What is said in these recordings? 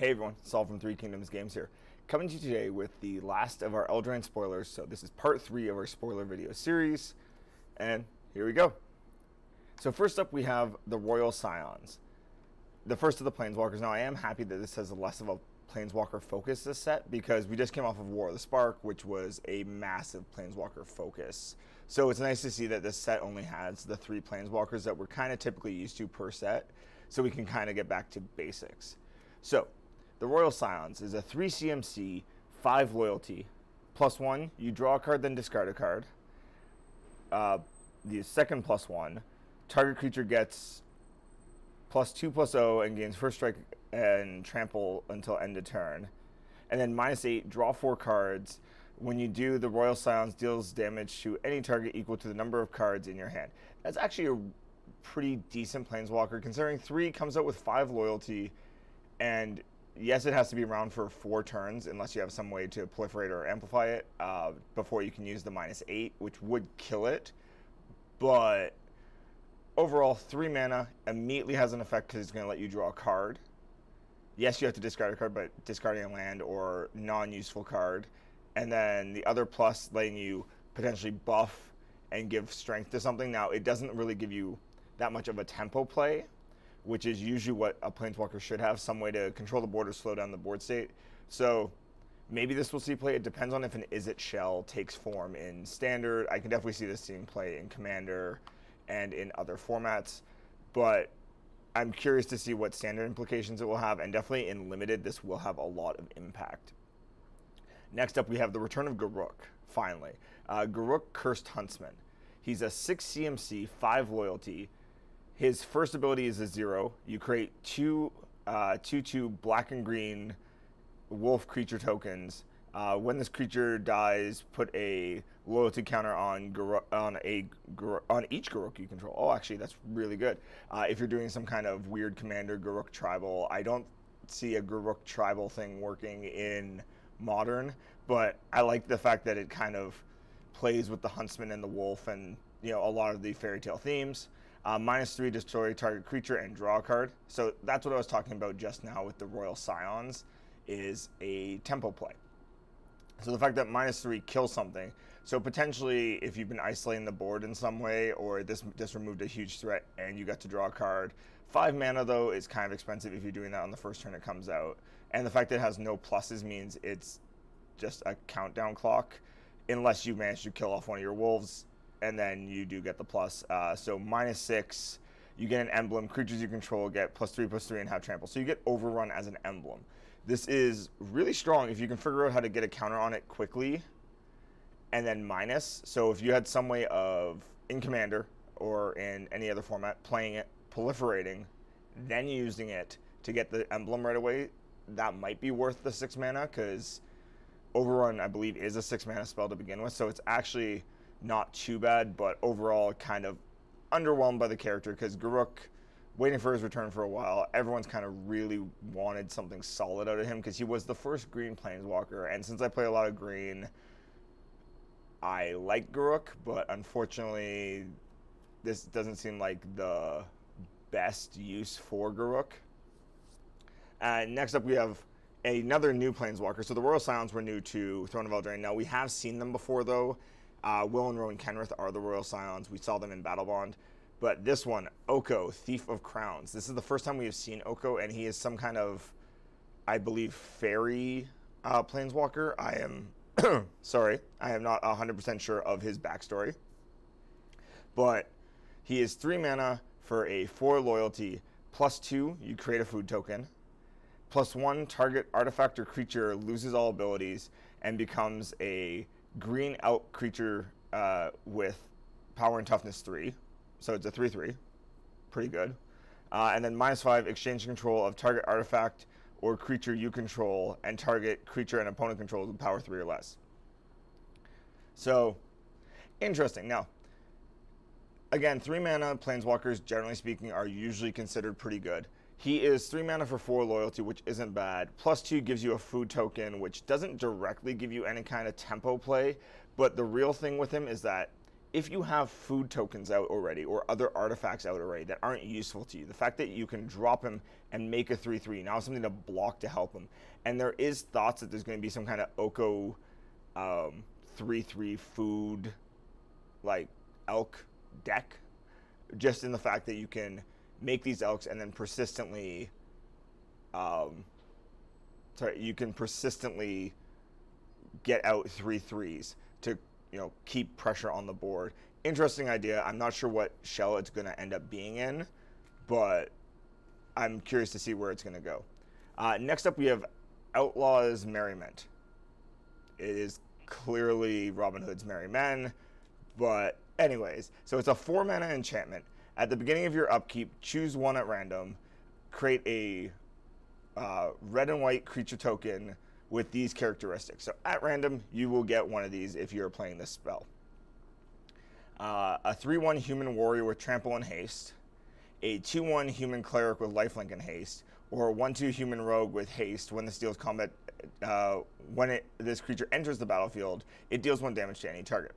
Hey everyone, Saul from Three Kingdoms Games here, coming to you today with the last of our Eldraine Spoilers. So this is part 3 of our spoiler video series, and here we go. So first up we have the Royal Saiyans, the first of the Planeswalkers. Now I am happy that this has less of a Planeswalker focus this set, because we just came off of War of the Spark, which was a massive Planeswalker focus. So it's nice to see that this set only has the 3 Planeswalkers that we're kind of typically used to per set, so we can kind of get back to basics. So the Royal Saiyans is a 3 CMC, 5 loyalty, +1, you draw a card then discard a card. The second +1, target creature gets +2/+0 and gains first strike and trample until end of turn. And then -8, draw 4 cards. When you do, the Royal Saiyans deals damage to any target equal to the number of cards in your hand. That's actually a pretty decent Planeswalker, considering 3 comes out with 5 loyalty, and yes, it has to be around for 4 turns unless you have some way to proliferate or amplify it before you can use the -8, which would kill it. But overall, 3 mana immediately has an effect because it's going to let you draw a card. Yes, you have to discard a card, but discarding a land or non-useful card. And then the other plus letting you potentially buff and give strength to something. Now, it doesn't really give you that much of a tempo play, which is usually what a Planeswalker should have, some way to control the board or slow down the board state. So maybe this will see play. It depends on if an Is It shell takes form in Standard. I can definitely see this seeing play in Commander and in other formats, but I'm curious to see what Standard implications it will have, and definitely in Limited this will have a lot of impact. Next up we have the return of Garruk, finally. Garruk, Cursed Huntsman. He's a 6 CMC, 5 loyalty. His first ability is a 0. You create 2 black and green wolf creature tokens. When this creature dies, put a loyalty counter on each Garruk you control. Oh, actually, that's really good. If you're doing some kind of weird Commander Garruk tribal, I don't see a Garruk tribal thing working in Modern, but I like the fact that it kind of plays with the Huntsman and the Wolf and, you know, a lot of the fairy tale themes. -3, destroy target creature and draw a card. So that's what I was talking about just now with the Royal Saiyans, is a tempo play. So the fact that -3 kills something, so potentially if you've been isolating the board in some way, or this removed a huge threat and you got to draw a card. 5 mana though is kind of expensive if you're doing that on the first turn it comes out. And the fact that it has no pluses means it's just a countdown clock, unless you manage to kill off one of your wolves, and then you do get the plus. So -6, you get an emblem, creatures you control get +3/+3 and have trample. So you get Overrun as an emblem. This is really strong if you can figure out how to get a counter on it quickly, and then minus. So if you had some way of, in Commander or in any other format, playing it, proliferating, then using it to get the emblem right away, that might be worth the 6 mana, because Overrun, I believe, is a 6 mana spell to begin with, so it's actually not too bad, but overall kind of underwhelmed by the character, because Garruk, waiting for his return for a while, everyone's kind of really wanted something solid out of him, because he was the first green Planeswalker, and since I play a lot of green, I like Garruk, but unfortunately, this doesn't seem like the best use for Garruk. Next up we have another new Planeswalker. So the Royal Saiyans were new to Throne of Eldraine. Now we have seen them before though. Will and Rowan Kenrith are the Royal Saiyans. We saw them in Battle Bond. But this one, Oko, Thief of Crowns. This is the first time we have seen Oko, and he is some kind of, I believe, fairy Planeswalker. I am, sorry, I am not 100% sure of his backstory. But he is 3 mana for a 4 loyalty, +2, you create a food token. +1, target artifact or creature loses all abilities and becomes a green out creature with power and toughness 3. So it's a 3/3. Pretty good. And then -5, exchange control of target artifact or creature you control, and target creature and opponent controls with power 3 or less. So, interesting. Now, again, 3 mana Planeswalkers, generally speaking, are usually considered pretty good. He is 3 mana for 4 loyalty, which isn't bad. +2 gives you a food token, which doesn't directly give you any kind of tempo play, but the real thing with him is that if you have food tokens out already or other artifacts out already that aren't useful to you, the fact that you can drop him and make a 3/3, now something to block to help him. And there is thoughts that there's going to be some kind of Oko 3/3 food, like, elk deck, just in the fact that you can make these elks and then persistently, you can persistently get out 3/3s to, you know, keep pressure on the board. Interesting idea. I'm not sure what shell it's going to end up being in, but I'm curious to see where it's going to go. Next up, we have Outlaws Merriment. It is clearly Robin Hood's Merry Men, but anyways, so it's a 4-mana enchantment. At the beginning of your upkeep, choose one at random, create a red and white creature token with these characteristics. So at random, you will get one of these if you're playing this spell. A 3/1 human warrior with trample and haste, a 2/1 human cleric with lifelink and haste, or a 1/2 human rogue with haste. When this deals combat, this creature enters the battlefield, it deals 1 damage to any target.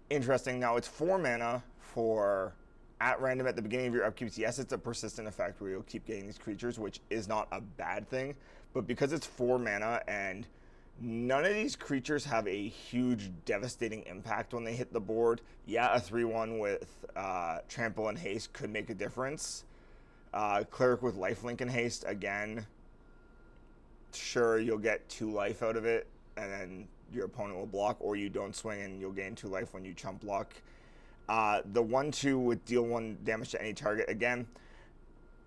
Interesting. Now it's 4 mana for at random at the beginning of your upkeeps. Yes, it's a persistent effect where you'll keep getting these creatures, which is not a bad thing. But because it's 4 mana and none of these creatures have a huge devastating impact when they hit the board, yeah, a 3/1 with trample and haste could make a difference. Cleric with lifelink and haste, again, sure, you'll get 2 life out of it, and then your opponent will block, or you don't swing and you'll gain 2 life when you chump block. The 1/2 with deal 1 damage to any target, again,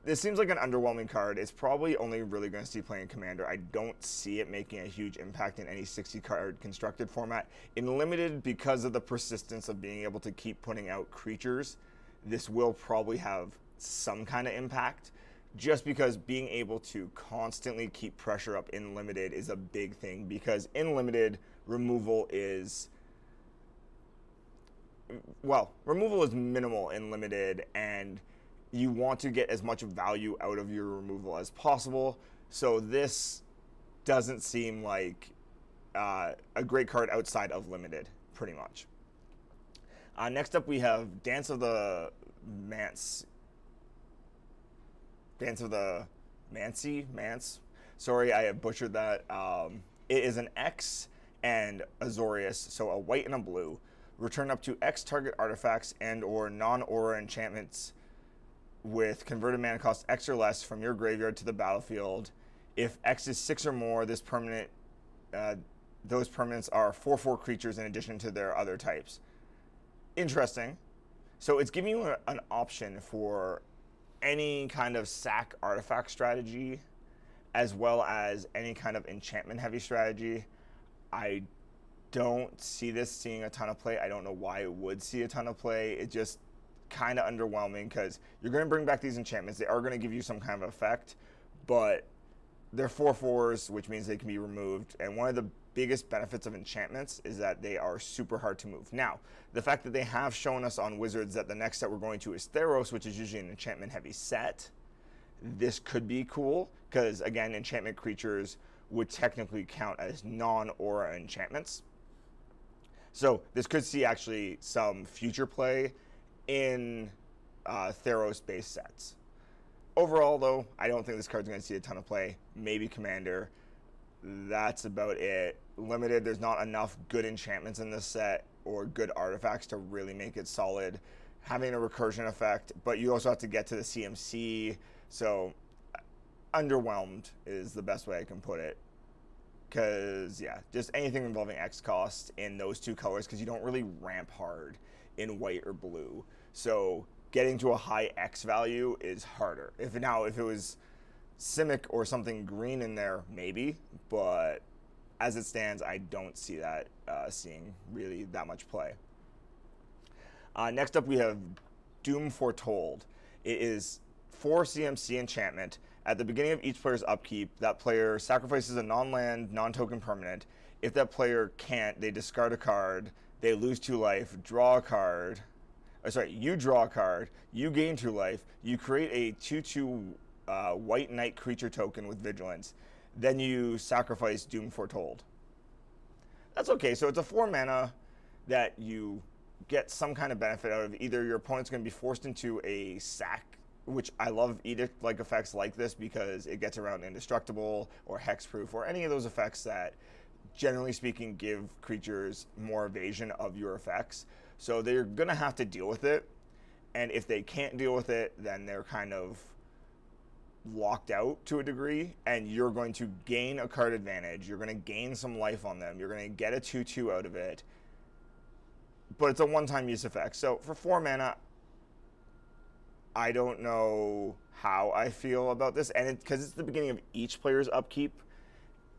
this seems like an underwhelming card. It's probably only really going to see playing Commander. I don't see it making a huge impact in any 60-card constructed format. In Limited, because of the persistence of being able to keep putting out creatures, this will probably have some kind of impact, just because being able to constantly keep pressure up in Limited is a big thing, because in Limited, removal is minimal in Limited, and you want to get as much value out of your removal as possible. So this doesn't seem like a great card outside of Limited, pretty much. Next up, we have Dance of the Mance. Sorry, I have butchered that. It is an X and Azorius, so a white and a blue. Return up to X target artifacts and or non-aura enchantments with converted mana cost X or less from your graveyard to the battlefield. If X is 6 or more, this permanent, those permanents are 4/4 creatures in addition to their other types. Interesting. So it's giving you an option for any kind of sack artifact strategy, as well as any kind of enchantment heavy strategy. I don't see this seeing a ton of play. I don't know why it would see a ton of play. It just kind of underwhelming, because you're going to bring back these enchantments. They are going to give you some kind of effect, but they're 4/4s, which means they can be removed. And one of the biggest benefits of enchantments is that they are super hard to move. Now, the fact that they have shown us on Wizards that the next set we're going to is Theros, which is usually an enchantment heavy set, this could be cool, because again, enchantment creatures would technically count as non-aura enchantments. So this could see actually some future play in Theros-based sets. Overall, though, I don't think this card's going to see a ton of play. Maybe Commander. That's about it. Limited, there's not enough good enchantments in this set or good artifacts to really make it solid. Having a recursion effect, but you also have to get to the CMC. So underwhelmed is the best way I can put it. Because, yeah, just anything involving X cost in those 2 colors, because you don't really ramp hard in white or blue. So getting to a high X value is harder. If it was Simic or something green in there, maybe. But as it stands, I don't see that seeing really that much play. Next up, we have Doom Foretold. It is 4 CMC enchantment. At the beginning of each player's upkeep, that player sacrifices a non-land, non-token permanent. If that player can't, they discard a card, they lose 2 life, draw a card. You draw a card, you gain 2 life, you create a 2/2 white knight creature token with vigilance. Then you sacrifice Doom Foretold. That's okay, so it's a 4 mana that you get some kind of benefit out of either your opponent's going to be forced into a sack, which I love edict-like effects like this because it gets around indestructible or hexproof or any of those effects that, generally speaking, give creatures more evasion of your effects. So they're going to have to deal with it. And if they can't deal with it, then they're kind of locked out to a degree, and you're going to gain a card advantage. You're going to gain some life on them. You're going to get a 2/2 out of it. But it's a one-time use effect. So for 4 mana, I don't know how I feel about this. And because it's the beginning of each player's upkeep,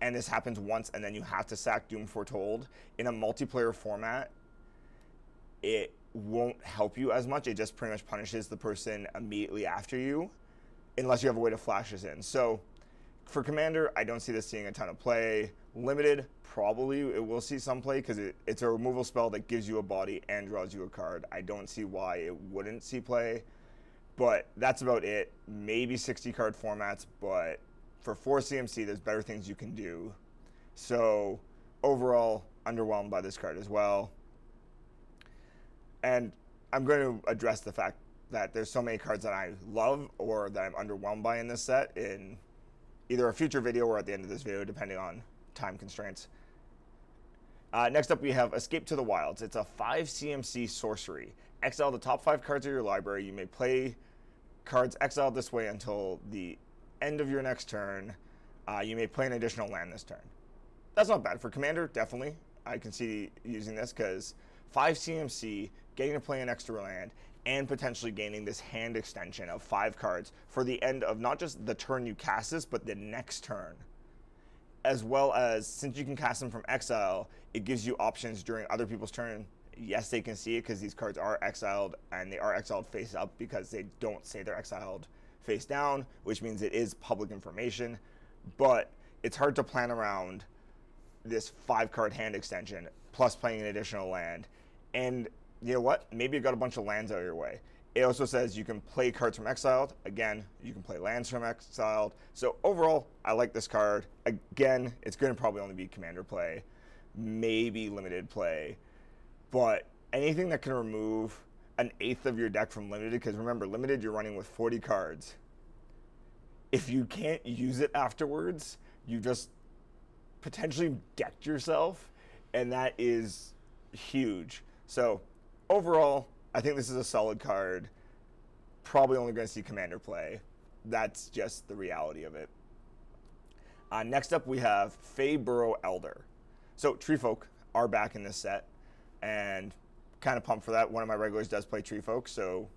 and this happens once, and then you have to sack Doom Foretold. In a multiplayer format, it won't help you as much. It just pretty much punishes the person immediately after you, unless you have a way to flash this in. So for Commander, I don't see this seeing a ton of play. Limited, probably it will see some play because it's a removal spell that gives you a body and draws you a card. I don't see why it wouldn't see play, but that's about it. Maybe 60 card formats, but for 4 CMC, there's better things you can do. So overall, underwhelmed by this card as well. And I'm going to address the fact that there's so many cards that I love or that I'm underwhelmed by in this set in either a future video or at the end of this video, depending on time constraints. Next up, we have Escape to the Wilds. It's a 5 CMC sorcery. Exile the top 5 cards of your library. You may play cards exiled this way until the end of your next turn. You may play an additional land this turn. That's not bad for Commander, definitely. I can see using this because 5 CMC, getting to play an extra land, and potentially gaining this hand extension of 5 cards for the end of not just the turn you cast this, but the next turn. As well as, since you can cast them from exile, it gives you options during other people's turn. Yes, they can see it because these cards are exiled, and they are exiled face up because they don't say they're exiled face down, which means it is public information. But it's hard to plan around this 5-card hand extension, plus playing an additional land. And you know what? Maybe you got a bunch of lands out of your way. It also says you can play cards from exiled. Again, you can play lands from exiled. So overall, I like this card. Again, it's going to probably only be Commander play, maybe limited play. But anything that can remove an 1/8 of your deck from limited, because remember, limited, you're running with 40 cards. If you can't use it afterwards, you just potentially decked yourself, and that is huge. So overall, I think this is a solid card. Probably only going to see Commander play. That's just the reality of it. Next up, we have Faber Oh Elder. So Tree Folk are back in this set, and kind of pumped for that. One of my regulars does play Tree Folk, so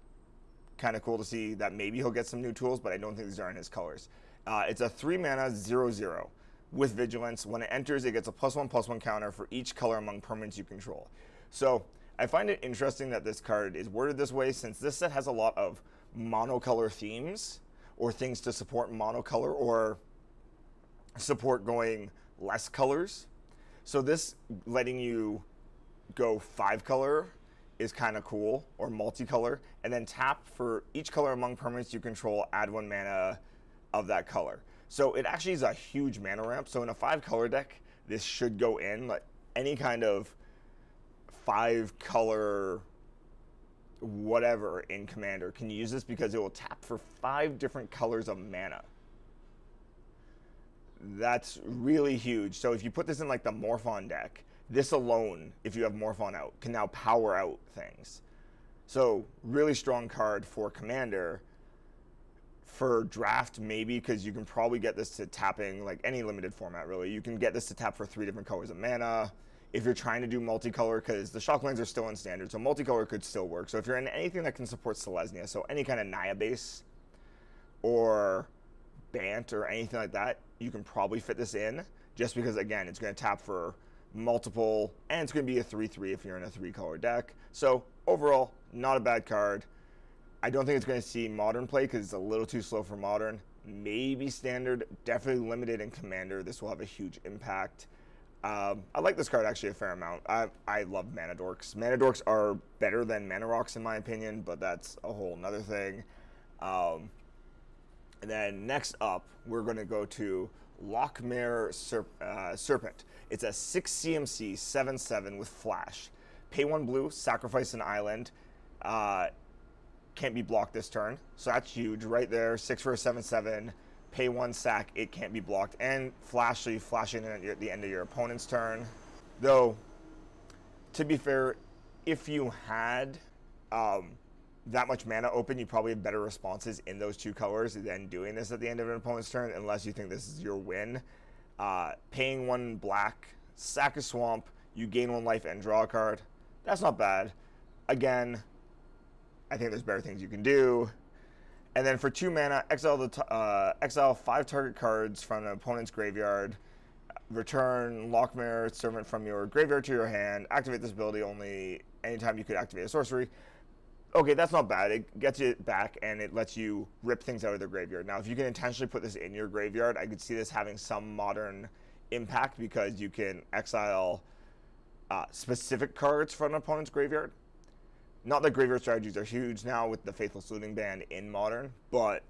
kind of cool to see that maybe he'll get some new tools, but I don't think these are in his colors. It's a 3 mana 0/0 with Vigilance. When it enters, it gets a +1/+1 counter for each color among permanents you control. So I find it interesting that this card is worded this way, since this set has a lot of monocolor themes or things to support monocolor or support going less colors. So this letting you go 5 color is kind of cool, or multicolor, and then tap for each color among permanents you control, add 1 mana of that color. So it actually is a huge mana ramp. So in a 5 color deck, this should go in. Like any kind of 5 color whatever in Commander can use this because it will tap for 5 different colors of mana. That's really huge. So if you put this in like the Morphon deck, this alone, if you have Morphon out, can now power out things. So really strong card for Commander. For Draft, maybe, because you can probably get this to tapping, like any limited format really, you can get this to tap for 3 different colors of mana. If you're trying to do multicolor, because the Shocklands are still in Standard, so multicolor could still work. So if you're in anything that can support Selesnya, so any kind of Naya base or Bant or anything like that, you can probably fit this in, just because, again, it's going to tap for multiple, and it's going to be a 3/3 if you're in a 3-color deck. So overall, not a bad card. I don't think it's going to see Modern play because it's a little too slow for Modern. Maybe Standard, definitely limited in Commander. This will have a huge impact. I like this card actually a fair amount. I love Mana Dorks. Mana Dorks are better than Mana Rocks in my opinion, but that's a whole nother thing. And then next up, we're going to go to Lockmare Serpent. It's a 6 CMC 7/7 with Flash. Pay 1 blue, sacrifice an island. Can't be blocked this turn. So that's huge right there. 6 for a 7/7. Pay 1 sack, it can't be blocked. And flash, so you flash in at the end of your opponent's turn. Though, to be fair, if you had that much mana open, you probably have better responses in those 2 colors than doing this at the end of an opponent's turn, unless you think this is your win. Paying 1 black, sack a swamp, you gain 1 life and draw a card. That's not bad. Again, I think there's better things you can do. And then for 2 mana, exile 5 target cards from an opponent's graveyard. Return Locke, Serpent from your graveyard to your hand. Activate this ability only anytime you could activate a sorcery. Okay, that's not bad. It gets you back and it lets you rip things out of the graveyard. Now, if you can intentionally put this in your graveyard, I could see this having some modern impact because you can exile specific cards from an opponent's graveyard. Not that graveyard strategies are huge now with the Faithless Looting ban in Modern, but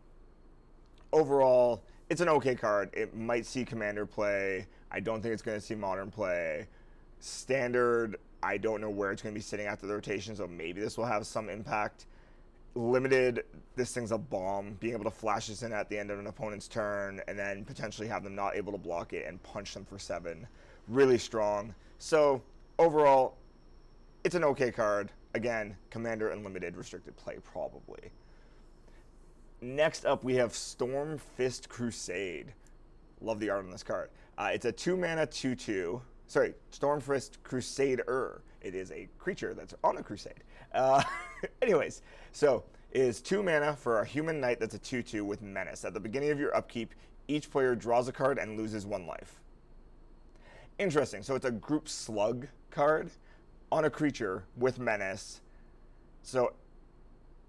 overall, it's an okay card. It might see Commander play. I don't think it's going to see Modern play. Standard, I don't know where it's going to be sitting after the rotation, so maybe this will have some impact. Limited, this thing's a bomb. Being able to flash this in at the end of an opponent's turn and then potentially have them not able to block it and punch them for 7. Really strong. So, overall, it's an okay card. Again, Commander and limited restricted play probably. Next up, we have Stormfist Crusade. Love the art on this card. It's a 2 mana 2/2. Sorry, Stormfist Crusader. It is a creature that's on a crusade. Anyways, so it is 2 mana for a human knight that's a 2/2 with menace. At the beginning of your upkeep, each player draws a card and loses 1 life. Interesting. So it's a group slug card on a creature with menace. So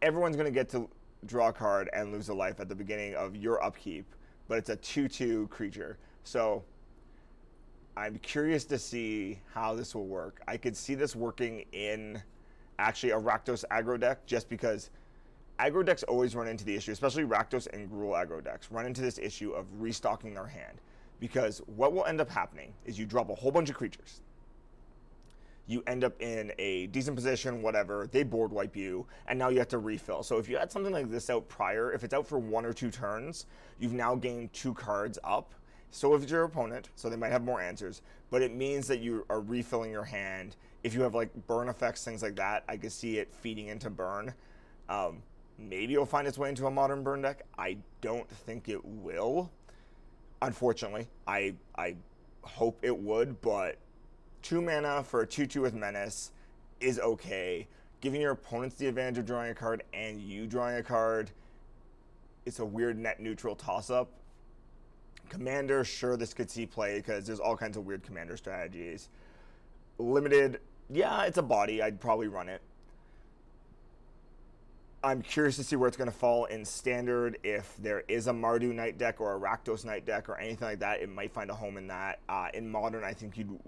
everyone's going to get to draw a card and lose a life at the beginning of your upkeep, but it's a 2/2 creature. So I'm curious to see how this will work. I could see this working in actually a Rakdos aggro deck, just because aggro decks always run into the issue, especially Rakdos and Gruul aggro decks, run into this issue of restocking their hand. Because what will end up happening is you drop a whole bunch of creatures. You end up in a decent position, whatever, they board wipe you, and now you have to refill. So if you had something like this out prior, if it's out for 1 or 2 turns, you've now gained 2 cards up. So if it's your opponent, so they might have more answers, but it means that you are refilling your hand. If you have like burn effects, things like that, I could see it feeding into burn. Maybe it'll find its way into a modern burn deck. I don't think it will. Unfortunately, I hope it would, but 2 mana for a 2/2 with menace is okay. Giving your opponents the advantage of drawing a card and you drawing a card, it's a weird net neutral toss-up. Commander, sure, this could see play because there's all kinds of weird commander strategies. Limited, yeah, it's a body. I'd probably run it. I'm curious to see where it's going to fall in Standard. If there is a Mardo Knight deck or a Rakdos Knight deck or anything like that, it might find a home in that. In Modern, I think you'd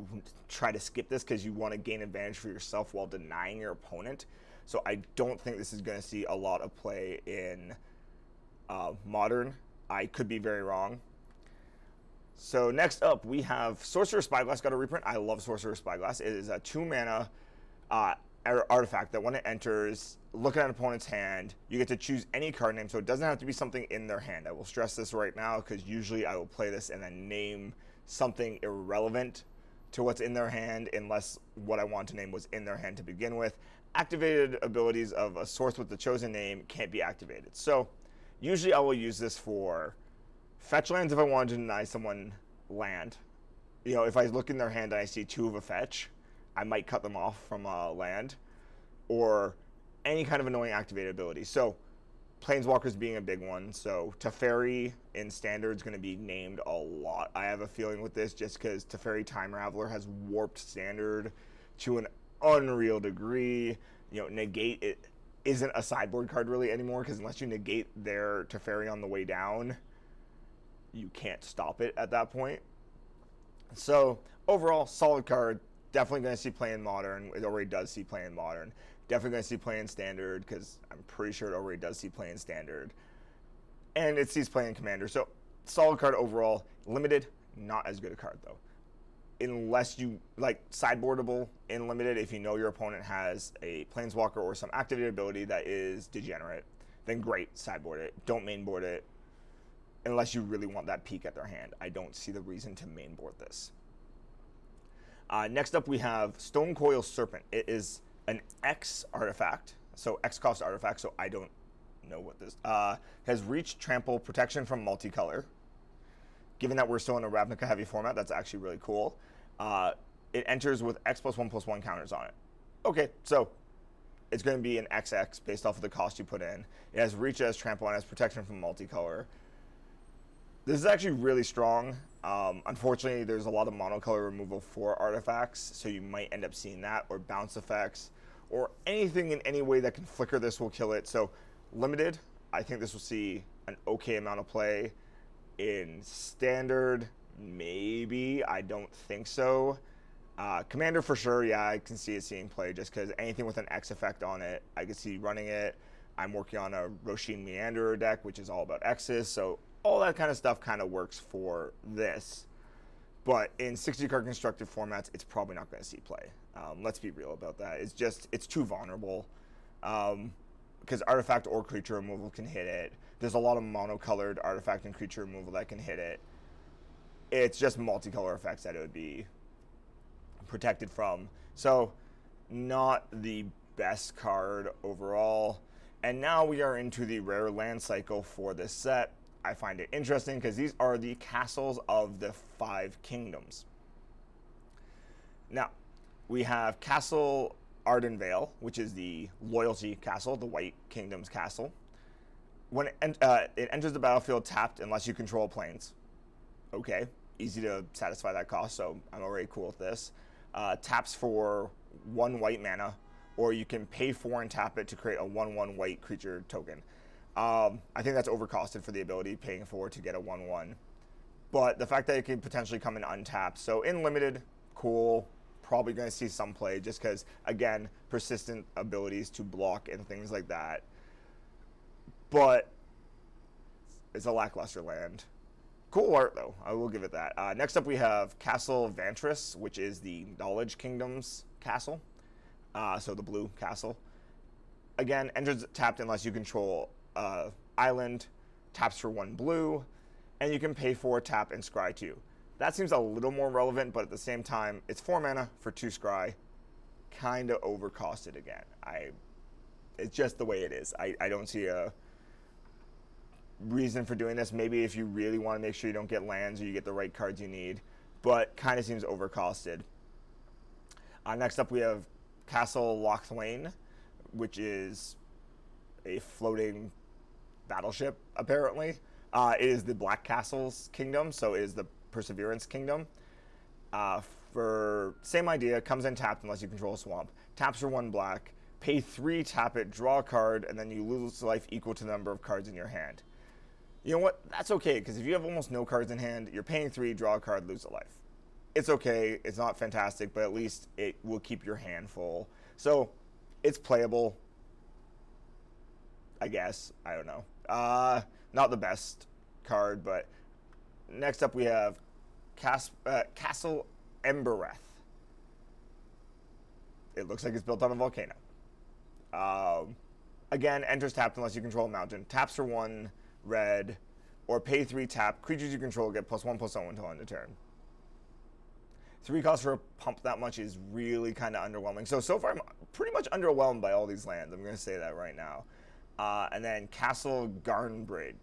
try to skip this because you want to gain advantage for yourself while denying your opponent. So I don't think this is going to see a lot of play in Modern. I could be very wrong. So next up, we have Sorceress Spyglass got a reprint. I love Sorceress Spyglass. It is a 2 mana artifact that when it enters, look at an opponent's hand, you get to choose any card name, so it doesn't have to be something in their hand. I will stress this right now because usually I will play this and then name something irrelevant to what's in their hand unless what I want to name was in their hand to begin with. Activated abilities of a source with the chosen name can't be activated. So usually I will use this for fetch lands if I want to deny someone land. You know, if I look in their hand and I see 2 of a fetch, I might cut them off from land, or any kind of annoying activated ability. So Planeswalkers being a big one. So Teferi in Standard is going to be named a lot. I have a feeling with this just because Teferi Time Raveler has warped Standard to an unreal degree. You know, negate it isn't a sideboard card really anymore because unless you negate their Teferi on the way down, you can't stop it at that point. So overall, solid card. Definitely going to see play in Modern. It already does see play in Modern. Definitely going to see play in Standard because I'm pretty sure it already does see play in Standard. And it sees play in Commander. So solid card overall. Limited, not as good a card though. unless you, like, sideboardable in limited, if you know your opponent has a planeswalker or some activated ability that is degenerate, then great, sideboard it. Don't mainboard it unless you really want that peek at their hand. I don't see the reason to mainboard this. Next up, we have Stone Coil Serpent. It is an X artifact, so X cost artifact, so I don't know what this has reach, trample, protection from multicolor. Given that we're still in a Ravnica heavy format, that's actually really cool. It enters with X+1/+1 counters on it. Okay, so it's going to be an XX based off of the cost you put in. It has reach, it has trample, and it has protection from multicolor. This is actually really strong. Unfortunately, there's a lot of monocolor removal for artifacts, so you might end up seeing that, or bounce effects, or anything in any way that can flicker this will kill it. So limited, I think this will see an okay amount of play. In standard, maybe. I don't think so. Commander for sure, yeah, I can see it seeing play just because anything with an X effect on it, I can see running it. I'm working on a Roshin Meanderer deck, which is all about X's, so all that kind of stuff kind of works for this. But in 60-card constructed formats, it's probably not going to see play. Let's be real about that. It's too vulnerable. Because artifact or creature removal can hit it. There's a lot of monocolored artifact and creature removal that can hit it. It's just multicolor effects that it would be protected from. So, not the best card overall. And now we are into the rare land cycle for this set. I find it interesting because these are the castles of the 5 kingdoms. Now, we have Castle Ardenvale, which is the loyalty castle, the White Kingdom's castle. When it enters the battlefield tapped unless you control planes. Okay, easy to satisfy that cost, so I'm already cool with this. Taps for 1 white mana, or you can pay 4 and tap it to create a 1/1 white creature token. I think that's overcosted for the ability, paying 4 to get a 1/1. But the fact that it can potentially come in untapped, so in limited, cool. Probably going to see some play just because, again, persistent abilities to block and things like that. But it's a lackluster land. Cool art, though. I will give it that. Next up, we have Castle Ventris, which is the Knowledge Kingdom's castle. So the blue castle. Again, enters tapped unless you control island. Taps for 1 blue. And you can pay 4, tap, and scry 2. That seems a little more relevant, but at the same time, it's 4 mana for 2 scry. Kind of overcosted again. It's just the way it is. I don't see a reason for doing this. Maybe if you really want to make sure you don't get lands or you get the right cards you need, but kind of seems overcosted. Next up, we have Castle Locke, which is a floating battleship, apparently. It is the Black Castle's kingdom, so it is the Perseverance Kingdom. For same idea, comes in tapped unless you control a swamp. Taps for 1 black, pay 3, tap it, draw a card, and then you lose life equal to the number of cards in your hand. You know what? That's okay, because if you have almost no cards in hand, you're paying 3, draw a card, lose a life. It's okay. It's not fantastic, but at least it will keep your hand full. So, it's playable, I guess. I don't know. Not the best card, but next up we have Castle Embereth. It looks like it's built on a volcano. Again, enters tapped unless you control a mountain. Taps for 1 red, or pay 3 tap. Creatures you control get +1/+0 until end of turn. 3 costs for a pump that much is really kind of underwhelming. So far I'm pretty much underwhelmed by all these lands. I'm going to say that right now. And then Castle Garnbrig.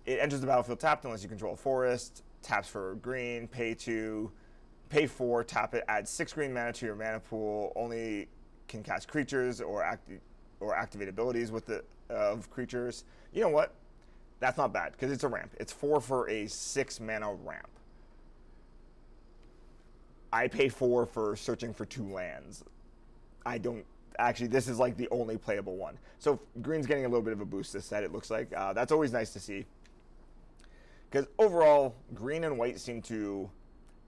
It enters the battlefield tapped unless you control a forest. Taps for green, pay 2, pay 4, tap it, add 6 green mana to your mana pool. Only can cast creatures or activate abilities with of creatures. You know what? That's not bad because it's a ramp. It's 4 for a 6 mana ramp. I pay 4 for searching for 2 lands. I don't. Actually, this is like the only playable one. So green's getting a little bit of a boost this set, it looks like. That's always nice to see. Because overall, green and white seem to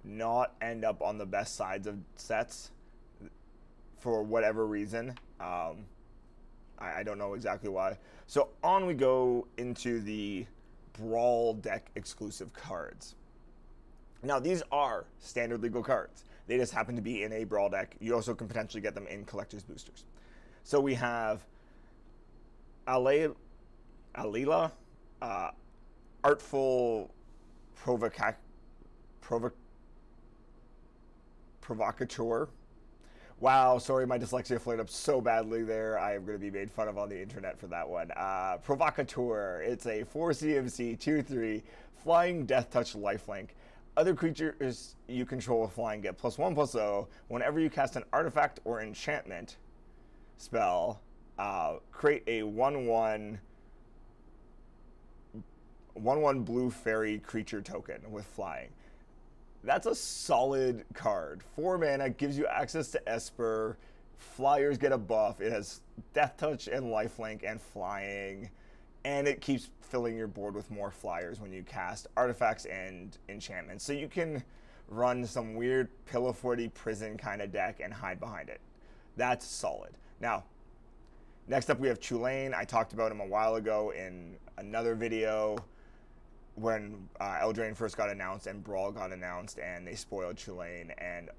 not end up on the best sides of sets for whatever reason. I don't know exactly why. So on we go into the Brawl deck exclusive cards. Now, these are standard legal cards. They just happen to be in a Brawl deck. You also can potentially get them in collector's boosters. So we have Alila, Artful Provocateur. Wow, sorry, my dyslexia flared up so badly there. I am going to be made fun of on the internet for that one. Provocateur. It's a 4 CMC, 2/3, flying death touch lifelink. Other creatures you control with flying get +1/+0. Whenever you cast an artifact or enchantment spell, create a 1/1 blue fairy creature token with flying. That's a solid card. 4 mana, gives you access to Esper. Flyers get a buff. It has death touch and lifelink and flying. And it keeps filling your board with more flyers when you cast artifacts and enchantments. So you can run some weird Pillow Forty prison kind of deck and hide behind it. That's solid. Now, next up we have Chulainn. I talked about him a while ago in another video when Eldraine first got announced and Brawl got announced and they spoiled Chulainn, and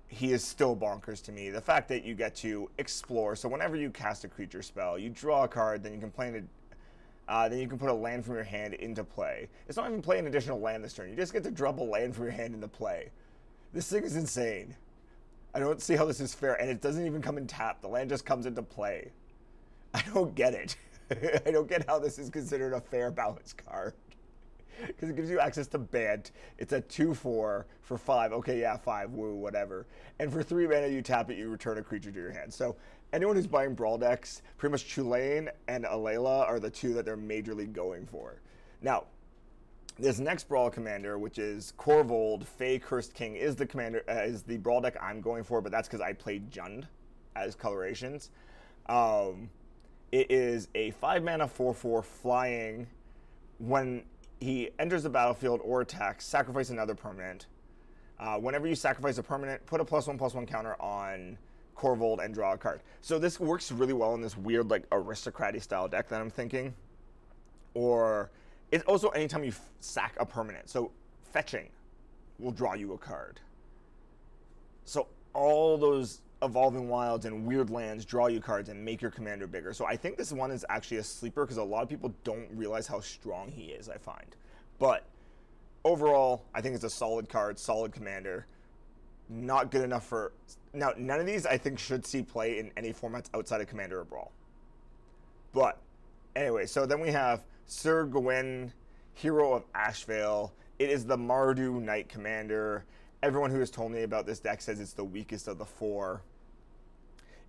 he is still bonkers to me. The fact that you get to explore, so whenever you cast a creature spell, you draw a card, then you can play then you can put a land from your hand into play. It's not even play an additional land this turn. You just get to drop a land from your hand into play. This thing is insane. I don't see how this is fair, and it doesn't even come in tap. The land just comes into play. I don't get it. I don't get how this is considered a fair balance card. Because it gives you access to Bant. It's a 2/4 for 5. Okay, yeah, 5, woo, whatever. And for 3 mana, you tap it, you return a creature to your hand. So anyone who's buying Brawl decks, pretty much Chulainn and Alayla are the two that they're majorly going for. Now, this next Brawl commander, which is Corvold, Fey Cursed King, is the commander, is the Brawl deck I'm going for, but that's because I played Jund as colorations. It is a 5 mana 4/4 flying. When he enters the battlefield or attacks, sacrifice another permanent. Whenever you sacrifice a permanent, put a +1/+1 counter on Corvold and draw a card. So this works really well in this weird, like, aristocratic style deck that I'm thinking. Or it's also anytime you sack a permanent. So fetching will draw you a card. So all those Evolving Wilds and weird lands draw you cards and make your commander bigger. So I think this one is actually a sleeper because a lot of people don't realize how strong he is, I find. But overall, I think it's a solid card, solid commander. Not good enough for... Now, none of these I think should see play in any formats outside of Commander or Brawl. But anyway, so then we have Sir Gawain, Hero of Ashvale. It is the Mardo Knight Commander. Everyone who has told me about this deck says it's the weakest of the 4.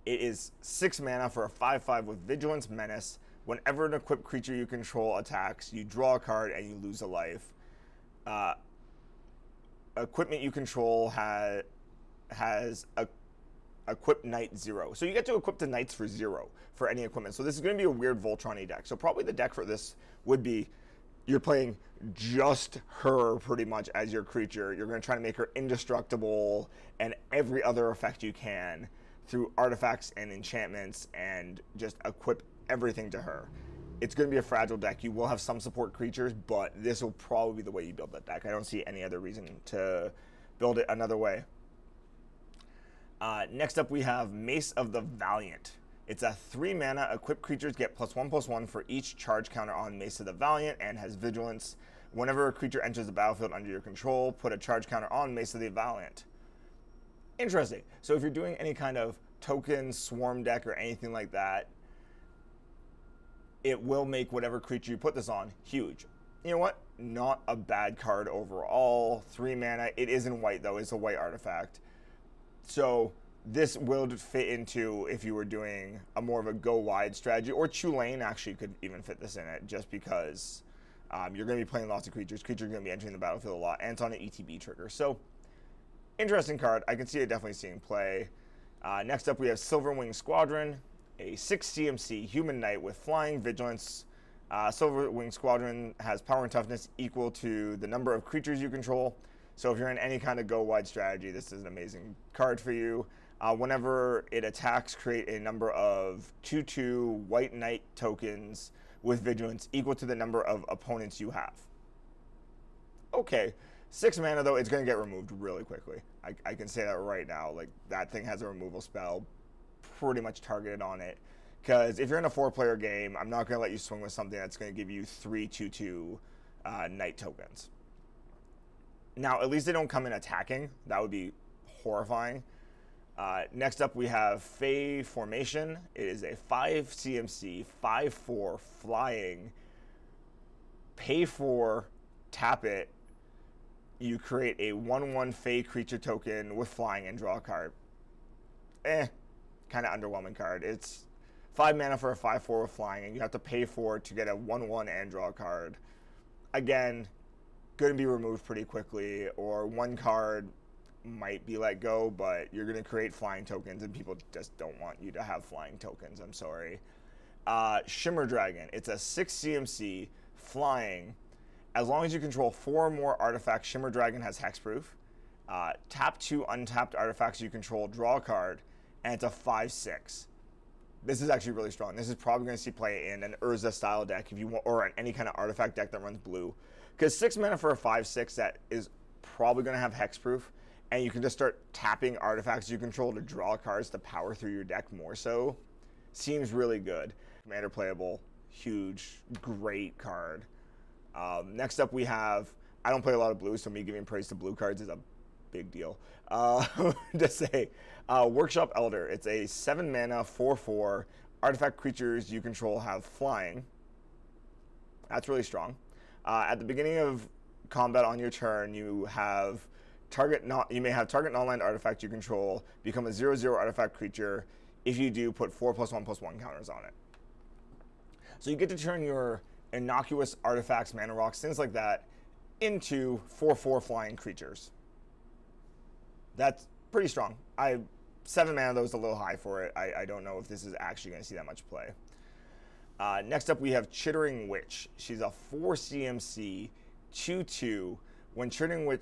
It is 6 mana for a 5/5 with Vigilance Menace. Whenever an equipped creature you control attacks, you draw a card and you lose a life. Equipment you control has a equip knight 0. So you get to equip the knights for 0 for any equipment. So this is going to be a weird Voltron-y deck. So probably the deck for this would be you're playing just her pretty much as your creature. You're going to try to make her indestructible and every other effect you can through artifacts and enchantments and just equip everything to her. It's going to be a fragile deck. You will have some support creatures, but this will probably be the way you build that deck. I don't see any other reason to build it another way. Next up, we have Mace of the Valiant. It's a 3 mana. Equipped creatures get +1/+1 for each charge counter on Mace of the Valiant and has Vigilance. Whenever a creature enters the battlefield under your control, put a charge counter on Mace of the Valiant. Interesting. So if you're doing any kind of token, swarm deck, or anything like that, it will make whatever creature you put this on huge. You know what? Not a bad card overall. 3 mana. It is in white, though. It's a white artifact. So this will fit into if you were doing a more of a go-wide strategy, or Chulainn actually could even fit this in it, just because you're going to be playing lots of creatures. Creatures are going to be entering the battlefield a lot, and it's on an ETB trigger. So, interesting card. I can see it definitely seeing play. Next up, we have Silverwing Squadron, a 6 CMC human knight with flying, vigilance. Silverwing Squadron has power and toughness equal to the number of creatures you control. So if you're in any kind of go-wide strategy, this is an amazing card for you. Whenever it attacks, create a number of 2/2 white knight tokens with vigilance equal to the number of opponents you have. Okay, 6 mana though, it's going to get removed really quickly. I can say that right now. Like, that thing has a removal spell pretty much targeted on it. Because if you're in a 4-player game, I'm not going to let you swing with something that's going to give you 3 2/2 Knight tokens. Now, at least they don't come in attacking. That would be horrifying. Next up, we have Fey Formation. It is a 5 CMC, 5/4 flying. Pay for, tap it. You create a 1/1 Fey creature token with flying and draw a card. Kind of underwhelming card. It's 5 mana for a 5/4 with flying, and you have to pay for it to get a 1/1 and draw a card. Again, going to be removed pretty quickly, or one card might be let go, but you're going to create flying tokens, and people just don't want you to have flying tokens. I'm sorry. Shimmer Dragon. It's a 6 CMC, flying. As long as you control 4 or more artifacts, Shimmer Dragon has hexproof. Tap 2 untapped artifacts you control, draw a card, and it's a 5/6. This is actually really strong. This is probably going to see play in an Urza style deck if you want, or in any kind of artifact deck that runs blue. Because 6 mana for a 5/6 that is probably going to have hexproof, and you can just start tapping artifacts you control to draw cards to power through your deck more so. Seems really good. Commander playable, huge, great card. Next up we have, I don't play a lot of blue, so me giving praise to blue cards is a big deal. To say, Workshop Elder. It's a 7 mana, 4/4. Artifact creatures you control have flying. That's really strong. At the beginning of combat on your turn, you have you may have target non-land artifact you control become a 0/0 artifact creature. If you do, put 4+1/+1 counters on it. So you get to turn your innocuous artifacts, mana rocks, things like that, into 4/4 flying creatures. That's pretty strong. 7 mana though is a little high for it. I don't know if this is actually going to see that much play. Next up we have Chitering Witch. She's a 4 CMC, 2/2. When Chitering Witch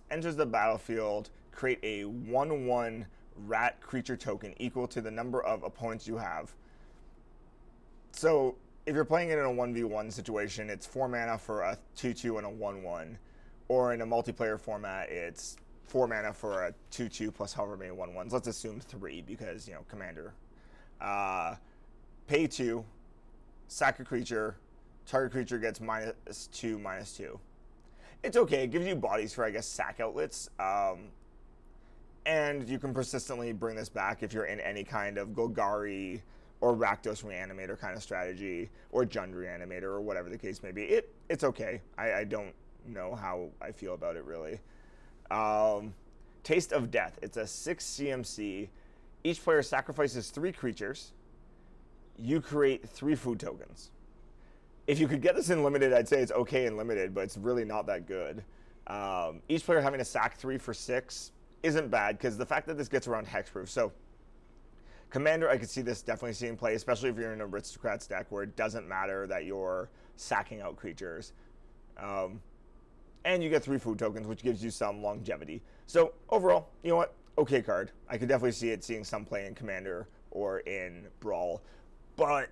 enters the battlefield, create a 1/1 rat creature token equal to the number of opponents you have. So if you're playing it in a 1v1 situation, it's 4 mana for a 2/2 and a 1/1. Or in a multiplayer format, it's 4 mana for a 2/2 plus however many 1/1s. Let's assume 3 because, you know, Commander. Pay 2, sack a creature, target creature gets -2/-2. It's okay. It gives you bodies for, I guess, sack outlets. And you can persistently bring this back if you're in any kind of Golgari or Rakdos Reanimator kind of strategy, or Jund Reanimator, or whatever the case may be. It's okay. I don't know how I feel about it, really. Taste of Death. It's a 6 CMC. Each player sacrifices 3 creatures. You create 3 food tokens. If you could get this in limited, I'd say it's okay in limited, but it's really not that good. Each player having to sack 3 for 6 isn't bad, because the fact that this gets around hexproof. So Commander, I could see this definitely seeing play, especially if you're in an Aristocrats deck where it doesn't matter that you're sacking out creatures. And you get 3 food tokens, which gives you some longevity. So overall, you know what? Okay card. I could definitely see it seeing some play in Commander or in Brawl, but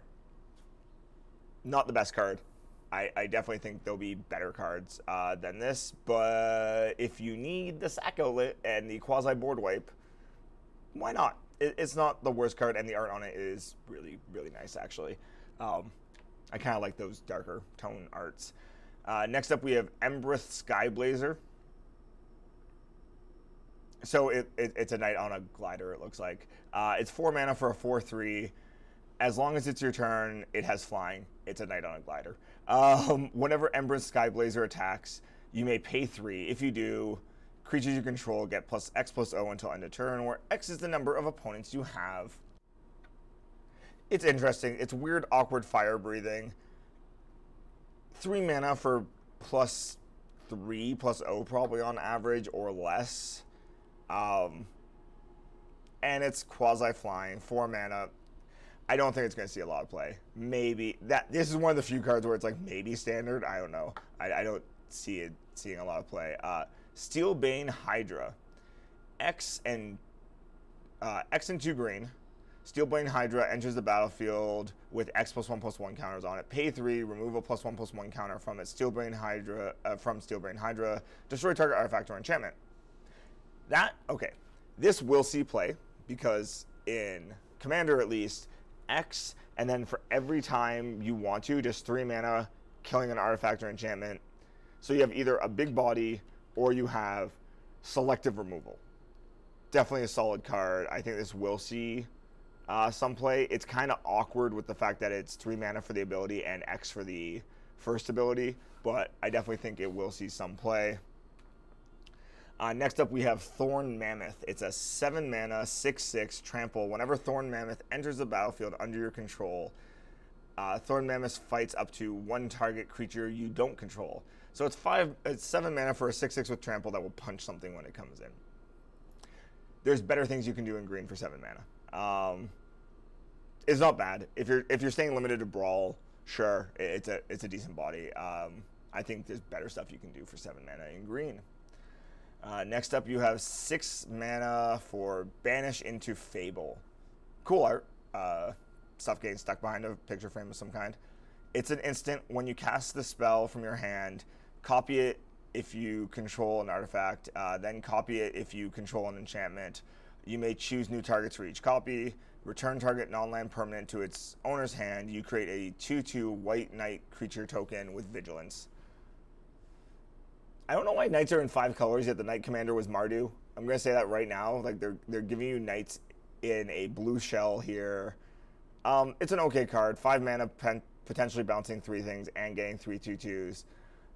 not the best card. I definitely think there'll be better cards than this, but if you need the sack outlet and the quasi board wipe, why not? It's not the worst card, and the art on it is really, really nice, actually. I kind of like those darker tone arts. Next up, we have Empress Sky Blazer. So it's a knight on a glider, it looks like. It's 4 mana for a 4/3. As long as it's your turn, it has flying. It's a knight on a glider. Whenever Empress Sky Blazer attacks, you may pay 3. If you do, creatures you control get +X+0 until end of turn, where X is the number of opponents you have. It's interesting. It's weird, awkward fire breathing. 3 mana for +3/+0 probably on average or less. And it's quasi-flying, 4 mana. I don't think it's going to see a lot of play. Maybe. This is one of the few cards where it's like maybe standard. I don't know. I don't see it seeing a lot of play. Steel Bane Hydra. X and 2 green. Steelblade Hydra enters the battlefield with X+1/+1 counters on it. Pay 3, remove a +1/+1 counter from its Steelblade Hydra, Steelblade Hydra, destroy target artifact or enchantment. Okay, this will see play, because in Commander at least, X, and then for every time you want to, just 3 mana, killing an artifact or enchantment. So you have either a big body, or you have selective removal. Definitely a solid card. I think this will see some play. It's kind of awkward with the fact that it's 3 mana for the ability and X for the first ability, but I definitely think it will see some play. Next up, we have Thorn Mammoth. It's a 7 mana, 6/6 trample. Whenever Thorn Mammoth enters the battlefield under your control, Thorn Mammoth fights up to 1 target creature you don't control. So it's 7 mana for a 6/6 with trample that will punch something when it comes in. There's better things you can do in green for 7 mana. It's not bad. If you're staying limited to Brawl, sure, it's a decent body. I think there's better stuff you can do for 7 mana in green. Next up, you have 6 mana for Banish into Fable. Cool art. Stuff getting stuck behind a picture frame of some kind. It's an instant. When you cast the spell from your hand, copy it if you control an artifact, then copy it if you control an enchantment. You may choose new targets for each copy. Return target non-land permanent to its owner's hand. You create a 2/2 white knight creature token with vigilance. I don't know why knights are in 5 colors, yet the knight commander was Mardo. I'm going to say that right now. Like, they're giving you knights in a blue shell here. It's an okay card. 5 mana, potentially bouncing 3 things and getting 3 2/2s.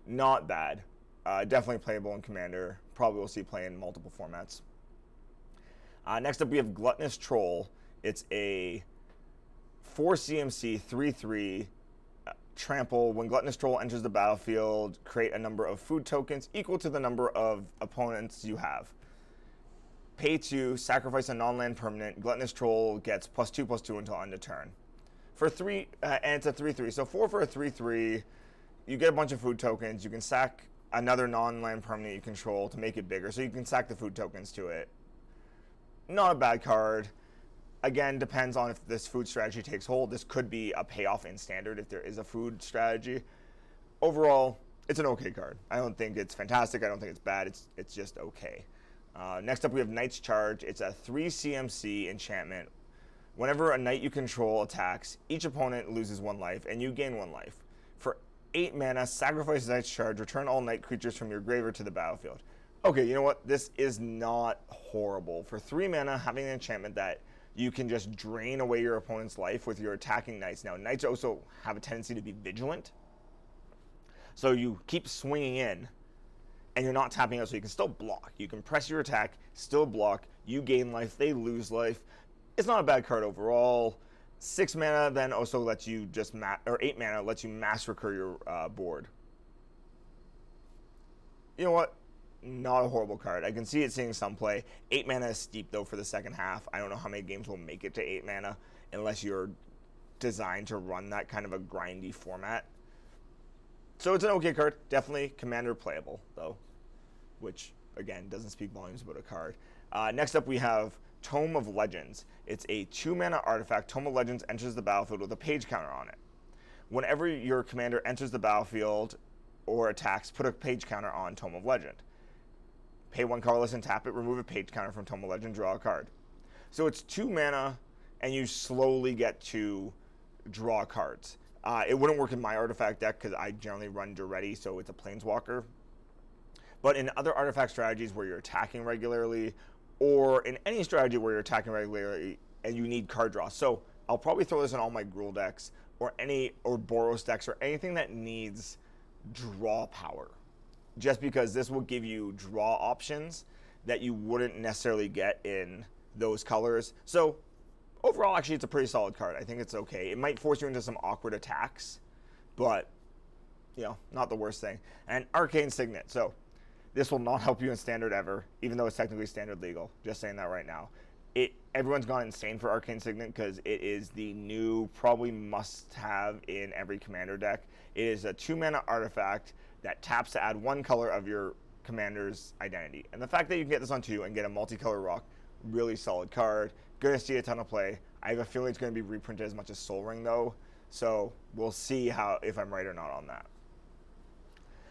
Not bad. Definitely playable in Commander. Probably will see play in multiple formats. Next up, we have Gluttonous Troll. It's a 4 CMC, 3/3 trample. When Gluttonous Troll enters the battlefield, create a number of food tokens equal to the number of opponents you have. Pay 2, sacrifice a non-land permanent. Gluttonous Troll gets +2/+2 until end of turn. For 3, and it's a 3/3. So 4 for a 3/3. You get a bunch of food tokens. You can sack another non-land permanent you control to make it bigger. So you can sack the food tokens to it. Not a bad card. Again, depends on if this food strategy takes hold. This could be a payoff in Standard if there is a food strategy. Overall, it's an okay card. I don't think it's fantastic. I don't think it's bad. It's just okay. Next up, we have Knight's Charge. It's a 3 CMC enchantment. Whenever a knight you control attacks, each opponent loses 1 life, and you gain 1 life. For 8 mana, sacrifice Knight's Charge. Return all knight creatures from your graveyard to the battlefield. Okay, you know what? This is not horrible. For 3 mana, having an enchantment that you can just drain away your opponent's life with your attacking knights. Now, knights also have a tendency to be vigilant. So you keep swinging in, and you're not tapping out, so you can still block. You can press your attack, still block. You gain life, they lose life. It's not a bad card overall. 6 mana then also lets you just, or 8 mana lets you mass recur your board. You know what? Not a horrible card. I can see it seeing some play. 8 mana is steep, though, for the second half. I don't know how many games will make it to 8 mana unless you're designed to run that kind of a grindy format. So it's an okay card. Definitely Commander playable, though, which, again, doesn't speak volumes about a card. Next up, we have Tome of Legends. It's a 2 mana artifact. Tome of Legends enters the battlefield with a page counter on it. Whenever your commander enters the battlefield or attacks, put a page counter on Tome of Legend. Pay 1 colorless and tap it, remove a page counter from Tome of Legend, draw a card. So it's 2 mana, and you slowly get to draw cards. It wouldn't work in my artifact deck because I generally run Duretti, so it's a Planeswalker. But in other artifact strategies where you're attacking regularly, or in any strategy where you're attacking regularly and you need card draw. So I'll probably throw this in all my Gruul decks, or Boros decks, or anything that needs draw power. Just because this will give you draw options that you wouldn't necessarily get in those colors. So overall, actually, it's a pretty solid card. I think it's okay. It might force you into some awkward attacks, but, you know, not the worst thing. And Arcane Signet. So this will not help you in Standard ever, even though it's technically Standard legal. Just saying that right now. Everyone's gone insane for Arcane Signet because it is the new, probably must-have in every Commander deck. It is a 2 mana artifact that taps to add 1 color of your commander's identity. And the fact that you can get this on 2 and get a multicolor rock, really solid card. Gonna see a ton of play. I have a feeling it's going to be reprinted as much as Sol Ring though, so we'll see if I'm right or not on that.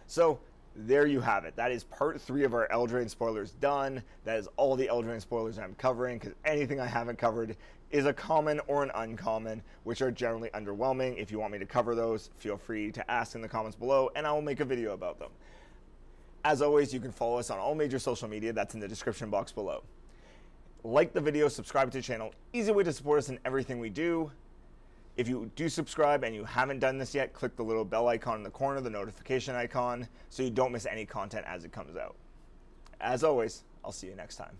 So there you have it. That is part 3 of our Eldraine spoilers done. That is all the Eldraine spoilers I'm covering, because anything I haven't covered is a common or an uncommon, which are generally underwhelming. If you want me to cover those, feel free to ask in the comments below, and I will make a video about them. As always, you can follow us on all major social media. That's in the description box below. Like the video, subscribe to the channel. Easy way to support us in everything we do. If you do subscribe and you haven't done this yet, click the little bell icon in the corner, the notification icon, so you don't miss any content as it comes out. As always, I'll see you next time.